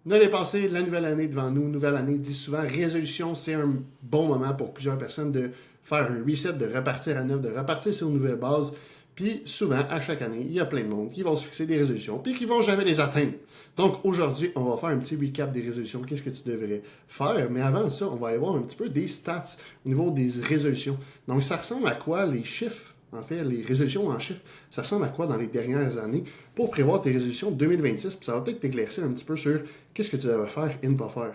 Ne dépasser la nouvelle année devant nous. Nouvelle année dit souvent résolution, c'est un bon moment pour plusieurs personnes de faire un reset, de repartir à neuf, de repartir sur une nouvelle base. Puis souvent, à chaque année, il y a plein de monde qui vont se fixer des résolutions puis qui vont jamais les atteindre. Donc aujourd'hui, on va faire un petit recap des résolutions. Qu'est-ce que tu devrais faire? Mais avant ça, on va aller voir un petit peu des stats au niveau des résolutions. Donc ça ressemble à quoi les chiffres? En fait, les résolutions en chiffres, ça ressemble à quoi dans les dernières années pour prévoir tes résolutions 2026, puis ça va peut-être t'éclaircir un petit peu sur qu'est-ce que tu devrais faire et ne pas faire.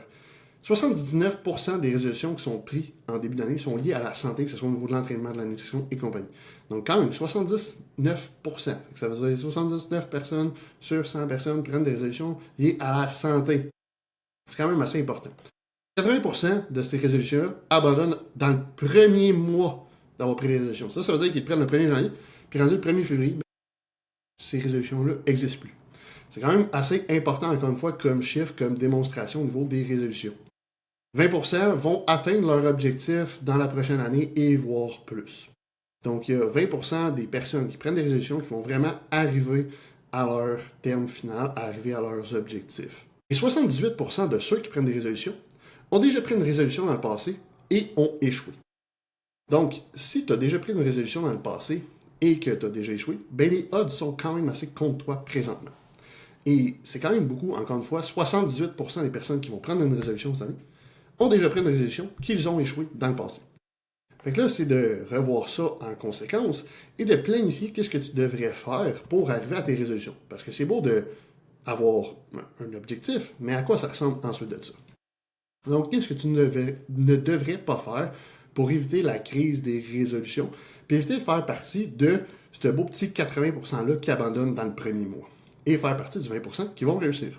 79% des résolutions qui sont prises en début d'année sont liées à la santé, que ce soit au niveau de l'entraînement, de la nutrition et compagnie. Donc quand même, 79%. Ça veut dire 79 personnes sur 100 personnes prennent des résolutions liées à la santé. C'est quand même assez important. 80% de ces résolutions-là abandonnent dans le premier mois d'avoir pris les résolutions. Ça veut dire qu'ils prennent le 1er janvier, puis rendu le 1er février, ces résolutions-là n'existent plus. C'est quand même assez important, encore une fois, comme chiffre, comme démonstration au niveau des résolutions. 20% vont atteindre leur objectif dans la prochaine année et voire plus. Donc, il y a 20% des personnes qui prennent des résolutions qui vont vraiment arriver à leur terme final, arriver à leurs objectifs. Et 78% de ceux qui prennent des résolutions ont déjà pris une résolution dans le passé et ont échoué. Donc, si tu as déjà pris une résolution dans le passé et que tu as déjà échoué, ben les odds sont quand même assez contre toi présentement. Et c'est quand même beaucoup, encore une fois, 78% des personnes qui vont prendre une résolution cette année ont déjà pris une résolution qu'ils ont échoué dans le passé. Fait que là, c'est de revoir ça en conséquence et de planifier qu'est-ce que tu devrais faire pour arriver à tes résolutions. Parce que c'est beau d'avoir un objectif, mais à quoi ça ressemble ensuite de ça? Donc, qu'est-ce que tu ne devrais pas faire pour éviter la crise des résolutions, puis éviter de faire partie de ce beau petit 80%-là qui abandonne dans le premier mois, et faire partie du 20% qui vont réussir.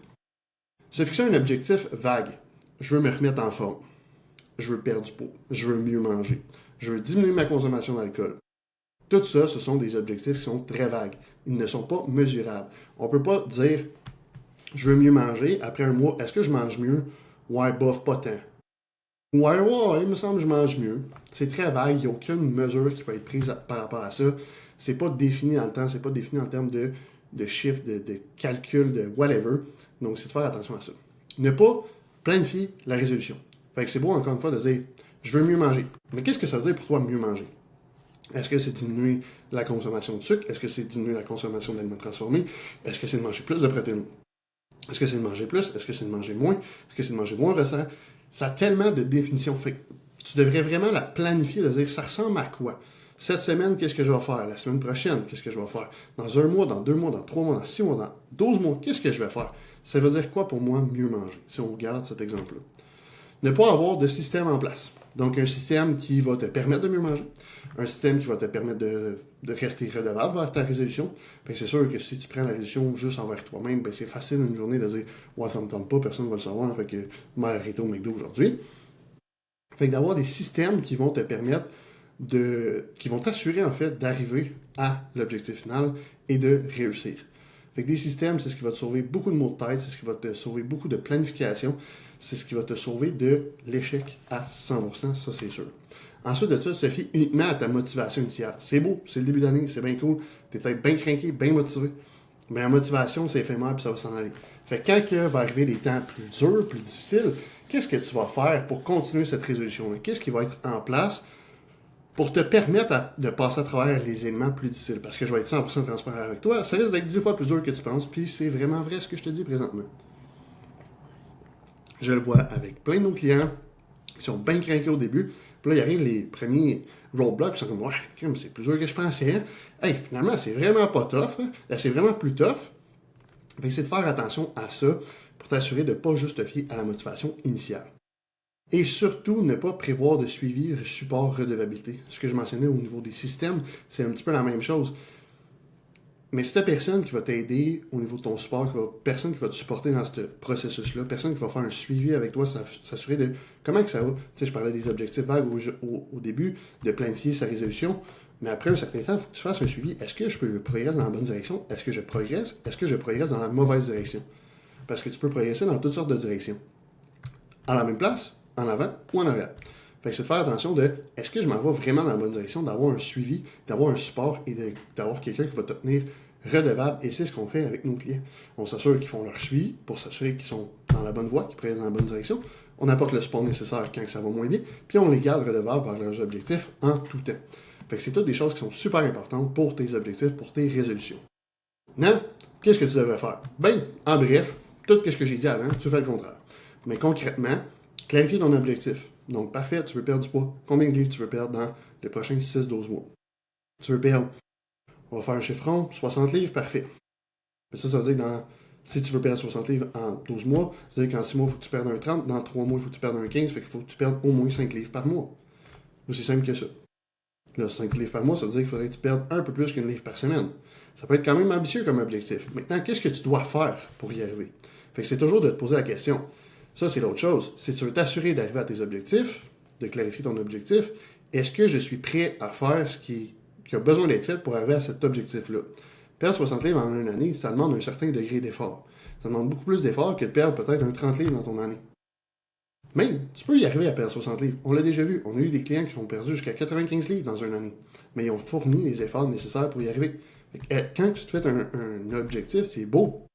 Se fixer un objectif vague. Je veux me remettre en forme. Je veux perdre du poids. Je veux mieux manger. Je veux diminuer ma consommation d'alcool. Tout ça, ce sont des objectifs qui sont très vagues. Ils ne sont pas mesurables. On ne peut pas dire je veux mieux manger. Après un mois, est-ce que je mange mieux? Ouais, bof, pas tant. Ouais, il me semble que je mange mieux. C'est très vague, il n'y a aucune mesure qui peut être prise par rapport à ça. C'est pas défini dans le temps, c'est pas défini en termes de chiffres, de calcul, de whatever. Donc, c'est de faire attention à ça. Ne pas planifier la résolution. Fait que c'est beau, encore une fois, de dire je veux mieux manger. Mais qu'est-ce que ça veut dire pour toi mieux manger? Est-ce que c'est diminuer la consommation de sucre? Est-ce que c'est diminuer la consommation d'aliments transformés? Est-ce que c'est de manger plus de protéines? Est-ce que c'est de manger plus? Est-ce que c'est de manger moins? Est-ce que c'est de manger moins restaurant? Ça a tellement de définitions. Fait que tu devrais vraiment la planifier, de dire ça ressemble à quoi? Cette semaine, qu'est-ce que je vais faire? La semaine prochaine, qu'est-ce que je vais faire? Dans un mois, dans 2 mois, dans 3 mois, dans 6 mois, dans 12 mois, qu'est-ce que je vais faire? Ça veut dire quoi pour moi mieux manger, si on regarde cet exemple-là? Ne pas avoir de système en place. Donc, un système qui va te permettre de mieux manger, un système qui va te permettre de rester redevable vers ta résolution. Ben, c'est sûr que si tu prends la résolution juste envers toi-même, ben, c'est facile une journée de dire ouais, ça me tente pas, personne ne va le savoir, fait que je vais arrêter au McDo aujourd'hui. Fait que d'avoir des systèmes qui vont te permettre qui vont t'assurer en fait d'arriver à l'objectif final et de réussir. Fait que des systèmes, c'est ce qui va te sauver beaucoup de maux de tête, c'est ce qui va te sauver beaucoup de planification, c'est ce qui va te sauver de l'échec à 100%, ça c'est sûr. Ensuite de ça, tu te fies uniquement à ta motivation initiale. C'est beau, c'est le début d'année, c'est bien cool, t'es peut-être bien craqué, bien motivé, mais la motivation, c'est éphémère puis ça va s'en aller. Fait que quand va arriver les temps plus durs, plus difficiles, qu'est-ce que tu vas faire pour continuer cette résolution-là? Qu'est-ce qui va être en place pour te permettre de passer à travers les éléments plus difficiles? Parce que je vais être 100% transparent avec toi, ça risque d'être 10 fois plus dur que tu penses, puis c'est vraiment vrai ce que je te dis présentement. Je le vois avec plein de nos clients qui sont bien craqués au début, puis là, il arrive les premiers roadblocks, ils sont comme, ouais, c'est plus dur que je pensais. Hein? Hey, finalement, c'est vraiment pas tough, hein? Là, c'est vraiment plus tough. Fait que c'est de faire attention à ça pour t'assurer de ne pas juste te fier à la motivation initiale. Et surtout, ne pas prévoir de suivi, support, redevabilité. Ce que je mentionnais au niveau des systèmes, c'est un petit peu la même chose. Mais si tu n'as personne qui va t'aider au niveau de ton support, personne qui va te supporter dans ce processus-là, personne qui va faire un suivi avec toi, s'assurer de comment que ça va. Tu sais, je parlais des objectifs vagues au début, de planifier sa résolution. Mais après un certain temps, il faut que tu fasses un suivi. Est-ce que je peux progresser dans la bonne direction? Est-ce que je progresse? Est-ce que je progresse dans la mauvaise direction? Parce que tu peux progresser dans toutes sortes de directions. À la même place, en avant ou en arrière. Fait que c'est de faire attention de est-ce que je m'en vais vraiment dans la bonne direction, d'avoir un suivi, d'avoir un support et d'avoir quelqu'un qui va te tenir redevables et c'est ce qu'on fait avec nos clients. On s'assure qu'ils font leur suivi pour s'assurer qu'ils sont dans la bonne voie, qu'ils prennent dans la bonne direction. On apporte le support nécessaire quand ça va moins bien, puis on les garde redevables vers leurs objectifs en tout temps. Fait que c'est toutes des choses qui sont super importantes pour tes objectifs, pour tes résolutions. Maintenant, qu'est-ce que tu devrais faire? Ben, en bref, tout ce que j'ai dit avant, tu fais le contraire. Mais concrètement, clarifier ton objectif. Donc, parfait, tu veux perdre du poids. Combien de livres tu veux perdre dans les prochains 6-12 mois? Tu veux perdre, on va faire un chiffron, 60 livres, parfait. Mais ça veut dire que si tu veux perdre 60 livres en 12 mois, ça veut dire qu'en 6 mois, il faut que tu perdes un 30, dans 3 mois, il faut que tu perdes un 15, fait qu'il faut que tu perdes au moins 5 livres par mois. Aussi simple que ça. Là, 5 livres par mois, ça veut dire qu'il faudrait que tu perdes un peu plus qu'un livre par semaine. Ça peut être quand même ambitieux comme objectif. Maintenant, qu'est-ce que tu dois faire pour y arriver? Fait que c'est toujours de te poser la question. Ça, c'est l'autre chose. Si tu veux t'assurer d'arriver à tes objectifs, de clarifier ton objectif, est-ce que je suis prêt à faire ce qui a besoin d'être fait pour arriver à cet objectif-là? Perdre 60 livres en une année, ça demande un certain degré d'effort. Ça demande beaucoup plus d'effort que de perdre peut-être un 30 livres dans ton année. Même, tu peux y arriver à perdre 60 livres. On l'a déjà vu. On a eu des clients qui ont perdu jusqu'à 95 livres dans une année. Mais ils ont fourni les efforts nécessaires pour y arriver. Quand tu te fais un objectif, c'est beau.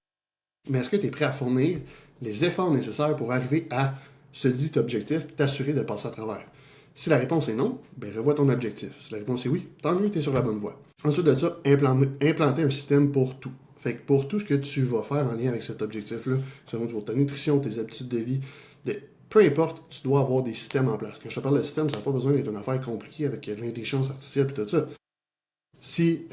Mais est-ce que tu es prêt à fournir les efforts nécessaires pour arriver à ce dit objectif, t'assurer de passer à travers? Si la réponse est non, ben revois ton objectif. Si la réponse est oui, tant mieux, tu es sur la bonne voie. Ensuite de ça, implanter un système pour tout. Fait que pour tout ce que tu vas faire en lien avec cet objectif-là, selon ta nutrition, tes habitudes de vie, peu importe, tu dois avoir des systèmes en place. Quand je te parle de système, ça n'a pas besoin d'être une affaire compliquée avec de l'intelligence artificielle et tout ça. Si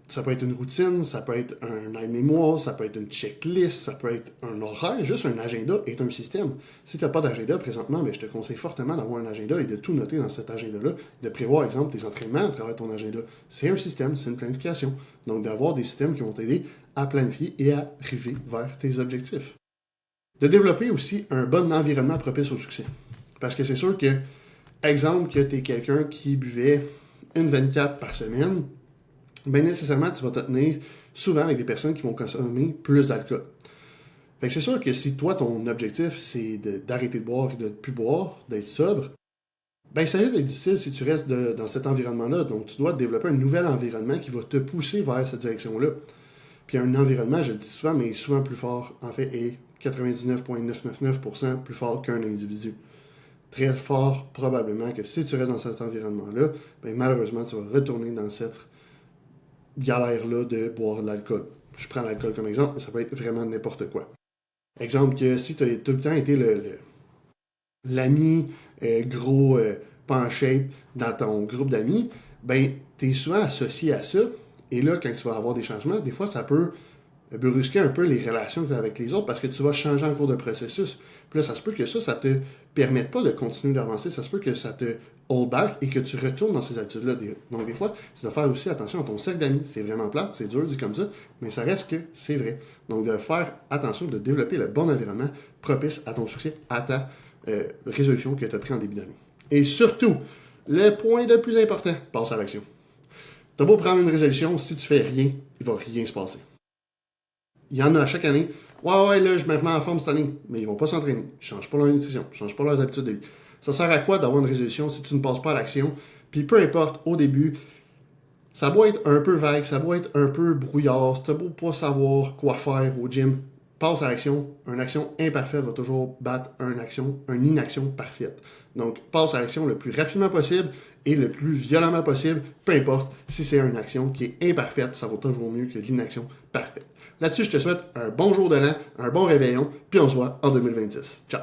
ça peut être une routine, ça peut être un aide-mémoire, ça peut être une checklist, ça peut être un horaire, juste un agenda est un système. Si tu n'as pas d'agenda présentement, mais je te conseille fortement d'avoir un agenda et de tout noter dans cet agenda-là, de prévoir, exemple, tes entraînements à travers ton agenda. C'est un système, c'est une planification. Donc, d'avoir des systèmes qui vont t'aider à planifier et à arriver vers tes objectifs. De développer aussi un bon environnement propice au succès. Parce que c'est sûr que, exemple, que tu es quelqu'un qui buvait une 24 par semaine, bien nécessairement, tu vas te tenir souvent avec des personnes qui vont consommer plus d'alcool. Fait que c'est sûr que si toi, ton objectif, c'est d'arrêter de boire et de ne plus boire, d'être sobre, bien ça risque d'être difficile si tu restes dans cet environnement-là. Donc, tu dois développer un nouvel environnement qui va te pousser vers cette direction-là. Puis un environnement, je le dis souvent, mais souvent plus fort, en fait, est 99,999% plus fort qu'un individu. Très fort, probablement, que si tu restes dans cet environnement-là, bien malheureusement, tu vas retourner dans cette galère-là de boire de l'alcool. Je prends l'alcool comme exemple, mais ça peut être vraiment n'importe quoi. Exemple que si tu as tout le temps été l'ami gros pas en shape dans ton groupe d'amis, ben tu es souvent associé à ça. Et là, quand tu vas avoir des changements, des fois, ça peut brusquer un peu les relations que tu as avec les autres parce que tu vas changer en cours de processus. Puis là, ça se peut que ça te permette pas de continuer d'avancer. Ça se peut que ça te hold back et que tu retournes dans ces habitudes-là. Donc, des fois, tu dois faire aussi attention à ton cercle d'amis. C'est vraiment plate, c'est dur dit comme ça, mais ça reste que c'est vrai. Donc, de faire attention, de développer le bon environnement propice à ton succès, à ta résolution que tu as pris en début d'année. Et surtout, le point le plus important, passe à l'action. Tu as beau prendre une résolution, si tu fais rien, il va rien se passer. Il y en a à chaque année. Ouais, là, je me remets en forme cette année. Mais ils vont pas s'entraîner. Ils ne changent pas leur nutrition. Ils ne changent pas leurs habitudes de vie. Ça sert à quoi d'avoir une résolution si tu ne passes pas à l'action? Puis peu importe, au début, ça doit être un peu vague, ça doit être un peu brouillard. Tu n'as beau pas savoir quoi faire au gym. Passe à l'action. Une action imparfaite va toujours battre une inaction parfaite. Donc, passe à l'action le plus rapidement possible et le plus violemment possible. Peu importe si c'est une action qui est imparfaite, ça vaut toujours mieux que l'inaction parfaite. Là-dessus, je te souhaite un bon jour de l'an, un bon réveillon, puis on se voit en 2026. Ciao!